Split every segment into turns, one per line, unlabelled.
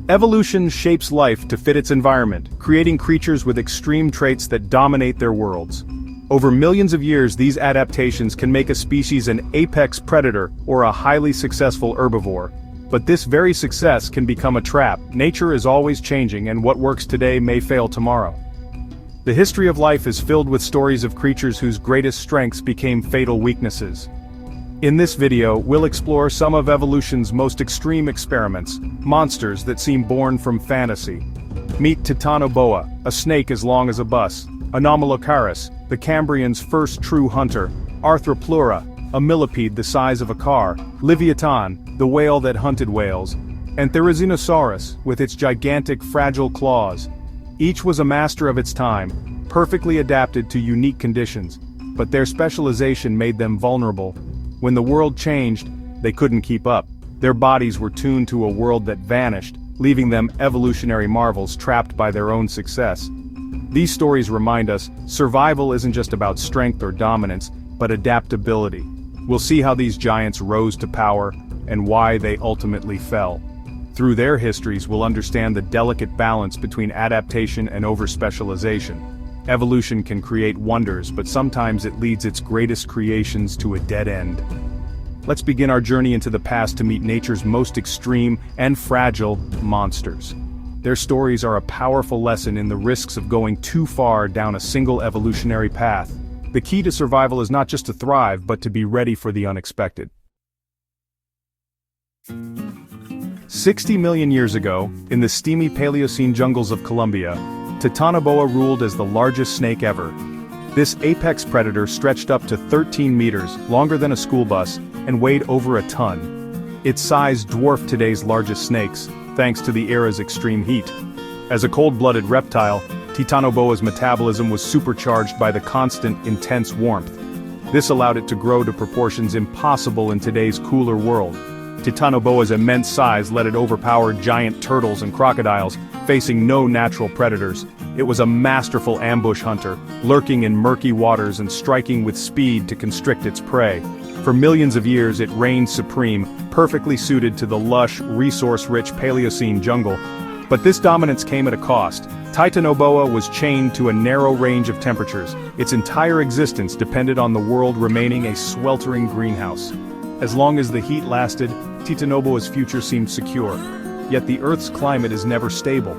Evolution shapes life to fit its environment, creating creatures with extreme traits that dominate their worlds. Over millions of years, these adaptations can make a species an apex predator or a highly successful herbivore. But this very success can become a trap. Nature is always changing, and what works today may fail tomorrow. The history of life is filled with stories of creatures whose greatest strengths became fatal weaknesses. In this video, we'll explore some of evolution's most extreme experiments, monsters that seem born from fantasy. Meet Titanoboa, a snake as long as a bus; Anomalocaris, the Cambrian's first true hunter; Arthropleura, a millipede the size of a car; Leviathan, the whale that hunted whales; and Therizinosaurus, with its gigantic fragile claws. Each was a master of its time, perfectly adapted to unique conditions, but their specialization made them vulnerable. When the world changed, they couldn't keep up. Their bodies were tuned to a world that vanished, leaving them evolutionary marvels trapped by their own success. These stories remind us, survival isn't just about strength or dominance, but adaptability. We'll see how these giants rose to power, and why they ultimately fell. Through their histories, we'll understand the delicate balance between adaptation and overspecialization. Evolution can create wonders, but sometimes it leads its greatest creations to a dead end. Let's begin our journey into the past to meet nature's most extreme and fragile monsters. Their stories are a powerful lesson in the risks of going too far down a single evolutionary path. The key to survival is not just to thrive, but to be ready for the unexpected. 60 million years ago, in the steamy Paleocene jungles of Colombia, Titanoboa ruled as the largest snake ever. This apex predator stretched up to 13 meters, longer than a school bus, and weighed over a ton. Its size dwarfed today's largest snakes, thanks to the era's extreme heat. As a cold-blooded reptile, Titanoboa's metabolism was supercharged by the constant, intense warmth. This allowed it to grow to proportions impossible in today's cooler world. Titanoboa's immense size let it overpower giant turtles and crocodiles, facing no natural predators. It was a masterful ambush hunter, lurking in murky waters and striking with speed to constrict its prey. For millions of years it reigned supreme, perfectly suited to the lush, resource-rich Paleocene jungle. But this dominance came at a cost. Titanoboa was chained to a narrow range of temperatures. Its entire existence depended on the world remaining a sweltering greenhouse. As long as the heat lasted, Titanoboa's future seemed secure. Yet the Earth's climate is never stable.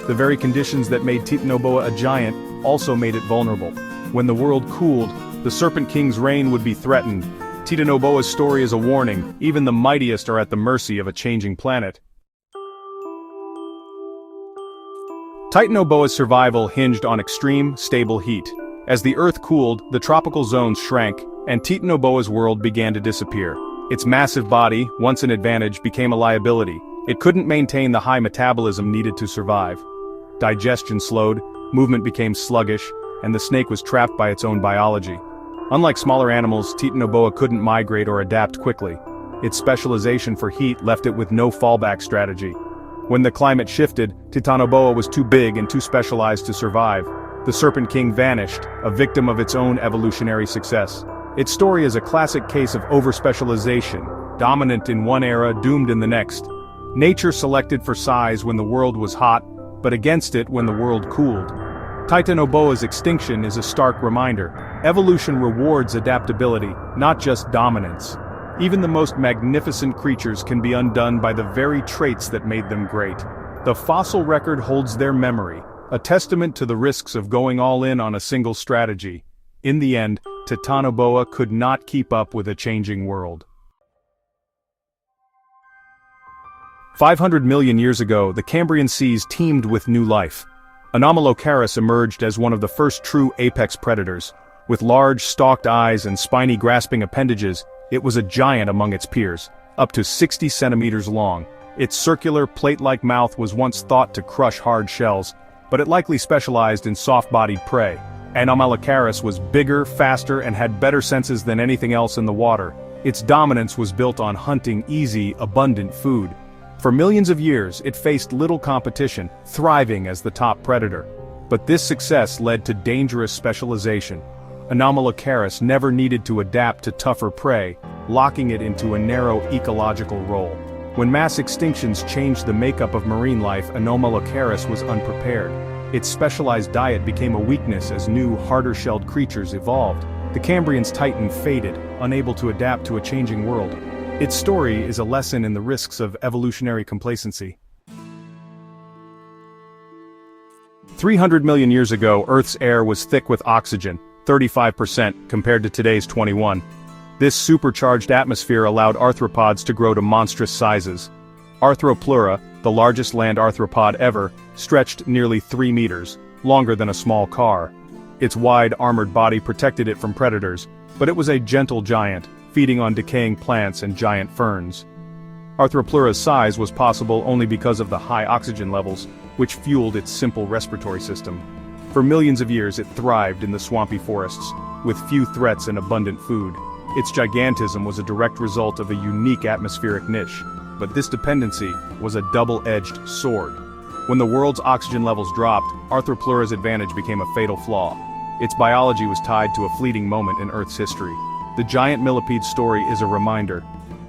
The very conditions that made Titanoboa a giant also made it vulnerable. When the world cooled, the Serpent King's reign would be threatened. Titanoboa's story is a warning: even the mightiest are at the mercy of a changing planet. Titanoboa's survival hinged on extreme, stable heat. As the Earth cooled, the tropical zones shrank, and Titanoboa's world began to disappear. Its massive body, once an advantage, became a liability. It couldn't maintain the high metabolism needed to survive. Digestion slowed, movement became sluggish, and the snake was trapped by its own biology. Unlike smaller animals, Titanoboa couldn't migrate or adapt quickly. Its specialization for heat left it with no fallback strategy. When the climate shifted, Titanoboa was too big and too specialized to survive. The Serpent King vanished, a victim of its own evolutionary success. Its story is a classic case of overspecialization, dominant in one era, doomed in the next. Nature selected for size when the world was hot, but against it when the world cooled. Titanoboa's extinction is a stark reminder. Evolution rewards adaptability, not just dominance. Even the most magnificent creatures can be undone by the very traits that made them great. The fossil record holds their memory, a testament to the risks of going all in on a single strategy. In the end, Titanoboa could not keep up with a changing world. 500 million years ago, the Cambrian seas teemed with new life. Anomalocaris emerged as one of the first true apex predators. With large, stalked eyes and spiny grasping appendages, it was a giant among its peers, up to 60 centimeters long. Its circular, plate-like mouth was once thought to crush hard shells, but it likely specialized in soft-bodied prey. Anomalocaris was bigger, faster, and had better senses than anything else in the water. Its dominance was built on hunting easy, abundant food. For millions of years, it faced little competition, thriving as the top predator. But this success led to dangerous specialization. Anomalocaris never needed to adapt to tougher prey, locking it into a narrow ecological role. When mass extinctions changed the makeup of marine life, Anomalocaris was unprepared. Its specialized diet became a weakness as new, harder-shelled creatures evolved. The Cambrian's titan faded, unable to adapt to a changing world. Its story is a lesson in the risks of evolutionary complacency. 300 million years ago, Earth's air was thick with oxygen, 35% compared to today's 21%. This supercharged atmosphere allowed arthropods to grow to monstrous sizes. Arthropleura, the largest land arthropod ever, stretched nearly 3 meters, longer than a small car. Its wide, armored body protected it from predators, but it was a gentle giant, feeding on decaying plants and giant ferns. Arthropleura's size was possible only because of the high oxygen levels, which fueled its simple respiratory system. For millions of years it thrived in the swampy forests, with few threats and abundant food. Its gigantism was a direct result of a unique atmospheric niche, but this dependency was a double-edged sword. When the world's oxygen levels dropped, Arthropleura's advantage became a fatal flaw. Its biology was tied to a fleeting moment in Earth's history. The giant millipede's story is a reminder.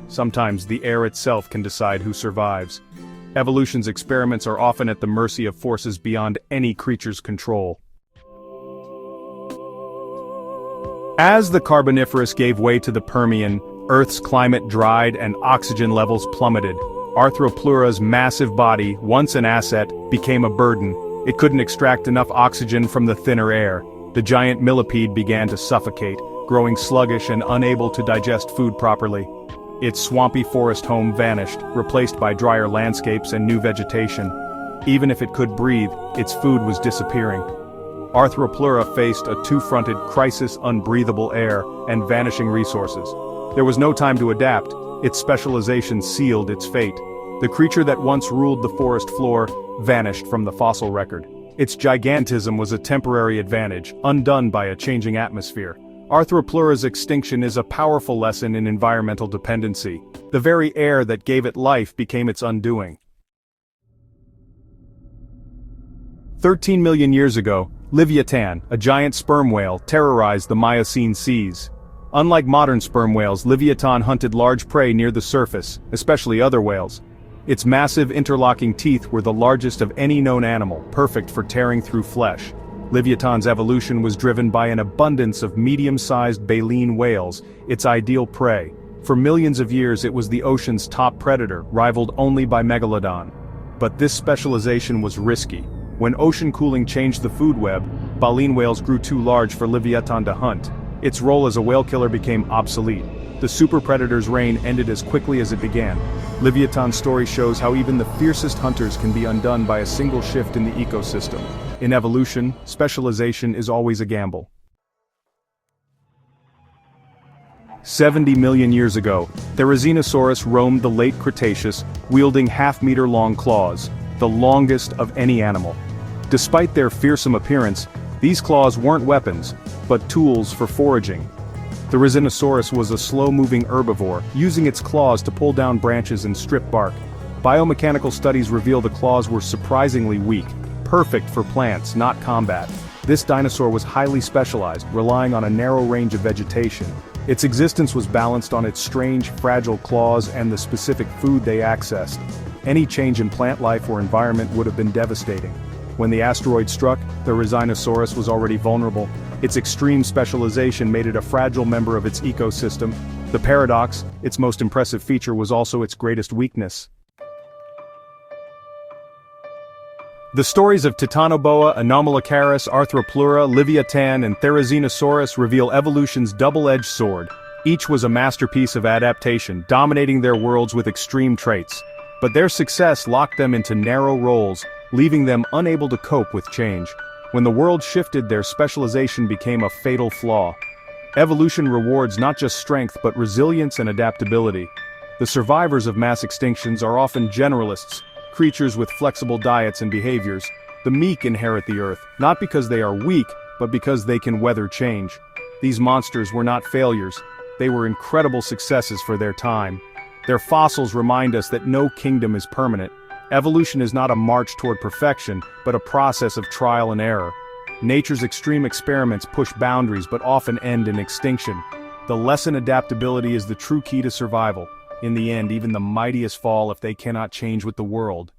Sometimes the air itself can decide who survives. Evolution's experiments are often at the mercy of forces beyond any creature's control. As the Carboniferous gave way to the Permian, Earth's climate dried and oxygen levels plummeted. Arthropleura's massive body, once an asset, became a burden. It couldn't extract enough oxygen from the thinner air. The giant millipede began to suffocate, growing sluggish and unable to digest food properly. Its swampy forest home vanished, replaced by drier landscapes and new vegetation. Even if it could breathe, its food was disappearing. Arthropleura faced a two-fronted crisis: unbreathable air and vanishing resources. There was no time to adapt. Its specialization sealed its fate. The creature that once ruled the forest floor vanished from the fossil record. Its gigantism was a temporary advantage, undone by a changing atmosphere. Arthropleura's extinction is a powerful lesson in environmental dependency. The very air that gave it life became its undoing. 13 million years ago, Leviathan, a giant sperm whale, terrorized the Miocene seas. Unlike modern sperm whales, Leviathan hunted large prey near the surface, especially other whales. Its massive interlocking teeth were the largest of any known animal, perfect for tearing through flesh. Leviathan's evolution was driven by an abundance of medium-sized baleen whales, its ideal prey. For millions of years it was the ocean's top predator, rivaled only by megalodon. But this specialization was risky. When ocean cooling changed the food web, baleen whales grew too large for Leviathan to hunt. Its role as a whale killer became obsolete. The super predator's reign ended as quickly as it began. Leviathan's story shows how even the fiercest hunters can be undone by a single shift in the ecosystem. In evolution, specialization is always a gamble. 70 million years ago, Therizinosaurus roamed the late Cretaceous, wielding half-meter-long claws, the longest of any animal. Despite their fearsome appearance, these claws weren't weapons, but tools for foraging. Therizinosaurus was a slow-moving herbivore, using its claws to pull down branches and strip bark. Biomechanical studies reveal the claws were surprisingly weak, perfect for plants, not combat. This dinosaur was highly specialized, relying on a narrow range of vegetation. Its existence was balanced on its strange, fragile claws and the specific food they accessed. Any change in plant life or environment would have been devastating. When the asteroid struck, the Therizinosaurus was already vulnerable. Its extreme specialization made it a fragile member of its ecosystem. The paradox, its most impressive feature, was also its greatest weakness. The stories of Titanoboa, Anomalocaris, Arthropleura, Leviathan, and Therizinosaurus reveal evolution's double-edged sword. Each was a masterpiece of adaptation, dominating their worlds with extreme traits. But their success locked them into narrow roles, leaving them unable to cope with change. When the world shifted, their specialization became a fatal flaw. Evolution rewards not just strength but resilience and adaptability. The survivors of mass extinctions are often generalists, creatures with flexible diets and behaviors. The meek inherit the earth, not because they are weak, but because they can weather change. These monsters were not failures, they were incredible successes for their time. Their fossils remind us that no kingdom is permanent. Evolution is not a march toward perfection, but a process of trial and error. Nature's extreme experiments push boundaries but often end in extinction. The lesson: adaptability is the true key to survival. In the end, even the mightiest fall if they cannot change with the world.